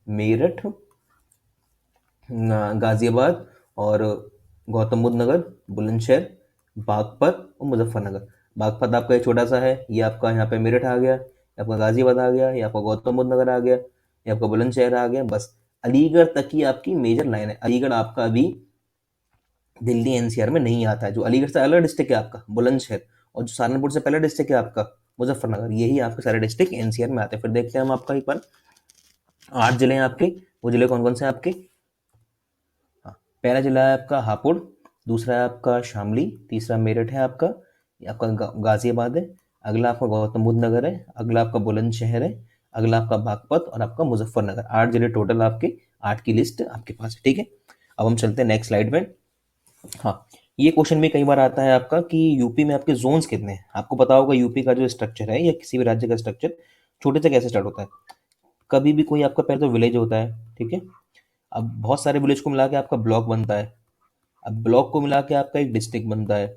मेरठ, गाजियाबाद और गौतम बुद्ध नगर, बुलंदशहर, बागपत और मुजफ्फरनगर। बागपत आपका एक छोटा सा है, ये आपका यहाँ पे मेरठ आ गया, ये आपका गाजियाबाद आ गया, ये आपका गौतम बुद्ध नगर आ गया, ये आपका बुलंदशहर आ गया। बस अलीगढ़ तक की आपकी मेजर लाइन है। अलीगढ़ आपका अभी दिल्ली एनसीआर में नहीं आता है। जो अलीगढ़ से अगला डिस्ट्रिक्ट है आपका बुलंदशहर, और जो सहारनपुर से पहला डिस्ट्रिक्ट है आपका मुजफ्फरनगर, यही आपके सारे डिस्ट्रिक्ट एनसीआर में आते हैं। फिर देखते हैं हम आपका एक बार 8 जिले हैं आपके। वो जिले कौन कौन से हैं आपके? हाँ, पहला जिला है आपका हापुड़, दूसरा है आपका शामली, तीसरा मेरठ है आपका, ये आपका गाजियाबाद है, अगला आपका गौतम बुद्ध नगर है, अगला आपका बुलंदशहर है, अगला आपका बागपत और आपका मुजफ्फरनगर। 8 जिले टोटल आपके, 8 की लिस्ट आपके पास है। ठीक है, अब हम चलते हैं नेक्स्ट स्लाइड में। हाँ, ये क्वेश्चन भी कई बार आता है आपका कि यूपी में आपके जोन्स कितने हैं। आपको पता होगा यूपी का जो स्ट्रक्चर है या किसी भी राज्य का स्ट्रक्चर छोटे से कैसे स्टार्ट होता है। कभी भी कोई आपका पहले तो विलेज होता है, ठीक है। अब बहुत सारे विलेज को मिला के आपका ब्लॉक बनता है, अब ब्लॉक को मिला के आपका एक डिस्ट्रिक्ट बनता है,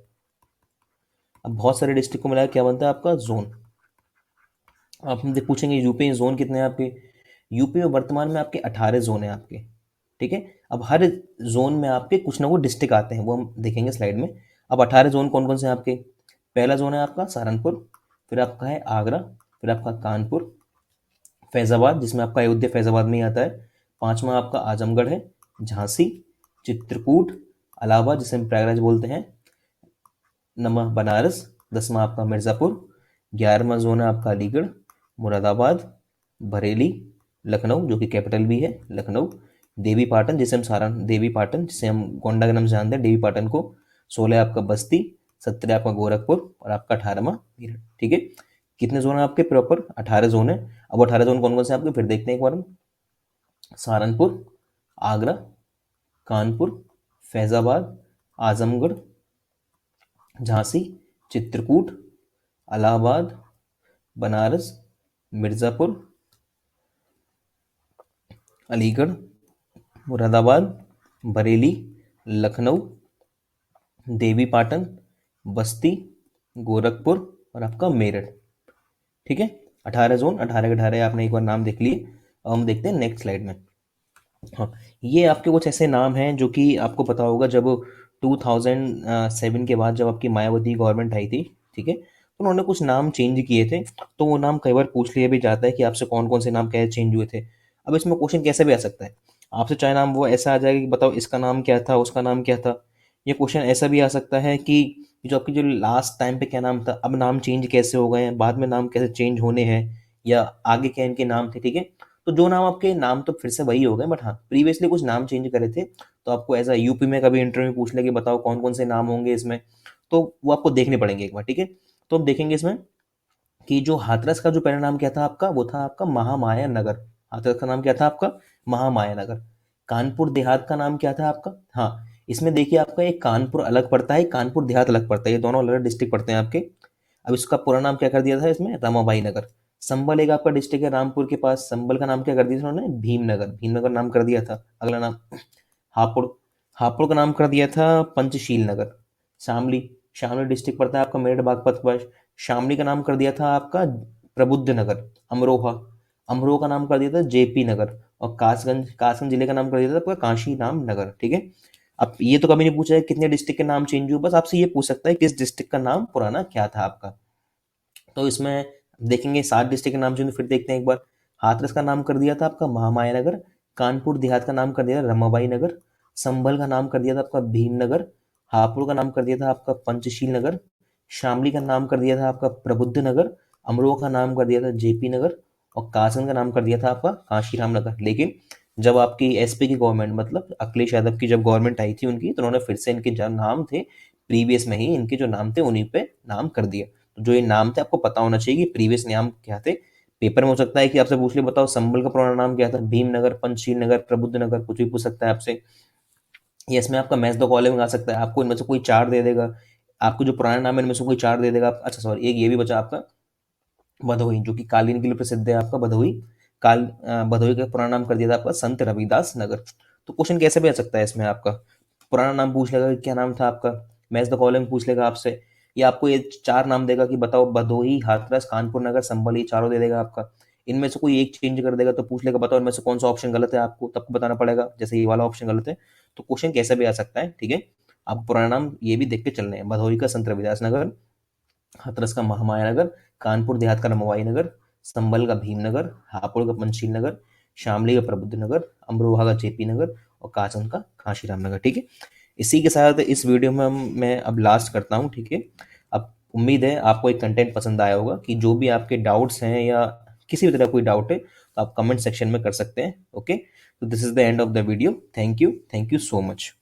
अब बहुत सारे डिस्ट्रिक्ट को मिला के क्या बनता है आपका जोन। आप हमसे पूछेंगे यूपी में जोन कितने हैं आपके। यूपी में वर्तमान में आपके 18 जोन है आपके, ठीक है। अब हर जोन में आपके कुछ ना कुछ डिस्ट्रिक्ट आते हैं, वो हम देखेंगे स्लाइड में। अब 18 जोन कौन कौन से हैं आपके? पहला जोन है आपका सहारनपुर, फिर आपका है आगरा, फिर आपका कानपुर, फैजाबाद जिसमें आपका अयोध्या फैजाबाद में ही आता है, पांचवा आपका आजमगढ़ है, झांसी, चित्रकूट, इलाहाबाद जिसे हम प्रयागराज बोलते हैं, नवा बनारस, 10वां आपका मिर्ज़ापुर, 11वां जोन है आपका अलीगढ़, मुरादाबाद, बरेली, लखनऊ जो कि कैपिटल भी है लखनऊ, देवी पाटन जिसे हम देवी पाटन जिसे हम गोंडा के नाम से जानते हैं देवी पाटन को, 16 आपका बस्ती, 17 आपका गोरखपुर और आपका 18वां मेरठ। ठीक है, कितने जोन है आपके प्रॉपर? 18 जोन है। अब 18 जोन कौन कौन से आपके फिर देखते हैं एक बार हम। सहारनपुर, आगरा, कानपुर, फैजाबाद, आजमगढ़, झांसी, चित्रकूट, इलाहाबाद, बनारस, मिर्ज़ापुर, अलीगढ़, मुरादाबाद, बरेली, लखनऊ, देवी पाटन, बस्ती, गोरखपुर और आपका मेरठ। ठीक है, 18 जोन, 18 के 18 आपने एक बार नाम देख लिए। अब हम देखते हैं नेक्स्ट स्लाइड में। हाँ, ये आपके कुछ ऐसे नाम हैं जो कि आपको पता होगा जब 2007 के बाद जब आपकी मायावती गवर्नमेंट आई थी, ठीक है, तो उन्होंने कुछ नाम चेंज किए थे। तो वो नाम कई बार पूछ लिया भी जाता है कि आपसे कौन कौन से नाम कैसे चेंज हुए थे। अब इसमें क्वेश्चन कैसे भी आ सकता है, आपसे चाहे नाम वो ऐसा आ जाएगा कि बताओ इसका नाम क्या था, उसका नाम क्या था। ये क्वेश्चन ऐसा भी आ सकता है कि जो आपकी जो लास्ट टाइम पे क्या नाम था, अब नाम चेंज कैसे हो गए हैं, बाद में नाम कैसे चेंज होने हैं, या आगे क्या इनके नाम थे। ठीक है, तो जो नाम आपके नाम तो फिर से वही हो गए, बट हाँ प्रीवियसली कुछ नाम चेंज करे थे। तो आपको ऐसा यूपी में कभी इंटरव्यू पूछ ले कि बताओ कौन कौन से नाम होंगे इसमें, तो वो आपको देखने पड़ेंगे एक बार। ठीक है, तो अब देखेंगे इसमें कि जो हाथरस का जो पहला नाम क्या था आपका, वो था आपका महामाया नगर। हाथरस का नाम क्या था आपका? महामाया नगर। कानपुर देहात का नाम क्या था आपका? हाँ, इसमें देखिए आपका एक कानपुर अलग पड़ता है, कानपुर देहात अलग पड़ता है, ये दोनों अलग डिस्ट्रिक्ट पड़ते हैं आपके। अब इसका पूरा नाम क्या कर दिया था इसमें? रमाबाई नगर। संबल एक आपका डिस्ट्रिक्ट है रामपुर के पास, संबल का नाम क्या कर दिया था उन्होंने? भीमनगर। भीमनगर नाम कर दिया था। अगला नाम हापुड़, हापुड़ का नाम कर दिया था पंचशील नगर। शामली, शामली डिस्ट्रिक्ट पड़ता है आपका मेरठ बागपत के पास, शामली का नाम कर दिया था आपका प्रबुद्ध नगर। अमरोहा, अमरोहा का नाम कर दिया था जेपी नगर। और कासगंज, कासगंज जिले का नाम कर दिया था आपका काशी राम नगर। ठीक है, अब ये तो कभी नहीं पूछा है कितने डिस्ट्रिक्ट के नाम चेंज हुए, बस आपसे ये पूछ सकता है किस डिस्ट्रिक्ट का नाम पुराना क्या था आपका। तो इसमें देखेंगे 7 डिस्ट्रिक्ट के नाम चेंज, फिर देखते हैं एक बार। हाथरस का नाम कर दिया था आपका महामाया नगर, कानपुर देहात का नाम कर दिया था रमाबाई नगर, संभल का नाम कर दिया था आपका भीमनगर, हापुड़ का नाम कर दिया था आपका पंचशील नगर, शामली का नाम कर दिया था आपका प्रबुद्ध नगर, अमरोहा का नाम कर दिया था जेपी नगर, और कासन का नाम कर दिया था आपका काशीराम नगर। लेकिन जब आपकी एसपी की गवर्नमेंट मतलब अखिलेश यादव की जब गवर्नमेंट आई थी उनकी, तो उन्होंने फिर से इनके जो नाम थे प्रीवियस में ही इनके जो नाम थे उन्हीं पे नाम कर दिए। तो जो ये नाम थे आपको पता होना चाहिए कि प्रीवियस नाम क्या थे। पेपर में हो सकता है कि आपसे पूछ ले बताओ संबल का पुराना नाम क्या था, भीमनगर, पंचशील नगर, प्रबुद्ध नगर, कुछ भी पूछ सकता है आपसे। ये इसमें आपका मैच द कॉलम आ सकता है, आपको इनमें से कोई चार दे देगा, आपको जो पुराना नाम है इनमें से कोई चार दे देगा। अच्छा सॉरी, एक ये भी बचा आपका भदोही, जो कि कालीन के लिए प्रसिद्ध है आपका भदोही। भदोही का पुराना नाम कर दिया था आपका संत रविदास नगर। तो क्वेश्चन कैसे भी आ सकता है इसमें आपका, पुराना नाम पूछ लेगा कि क्या नाम था आपका, मैच द कॉलम पूछ लेगा आपसे, या आपको ये चार नाम देगा कि बताओ भदोही, हाथरस, कानपुर नगर, संबल, ये चारों दे देगा आपका। इनमें से कोई एक चेंज कर देगा तो पूछ लेगा बताओ इनमें से कौन सा ऑप्शन गलत है, आपको तब बताना पड़ेगा, जैसे ये वाला ऑप्शन गलत है। तो क्वेश्चन कैसे भी आ सकता है, ठीक है। आप पुराना नाम ये भी देख के चलने हैं, भदोही का संत रविदास नगर, हाथरस का महामाया नगर, कानपुर देहात का रमाबाई नगर, संभल का भीमनगर, हापुड़ का पंचशील नगर, शामली का प्रबुद्ध नगर, अमरोहा का जेपी नगर और कासगंज का कांशीराम नगर। ठीक है, इसी के साथ इस वीडियो में मैं अब लास्ट करता हूँ। ठीक है, अब उम्मीद है आपको एक कंटेंट पसंद आया होगा। कि जो भी आपके डाउट्स हैं या किसी भी तरह कोई डाउट है तो आप कमेंट सेक्शन में कर सकते हैं। ओके, तो this is the end of the video. Thank you so much.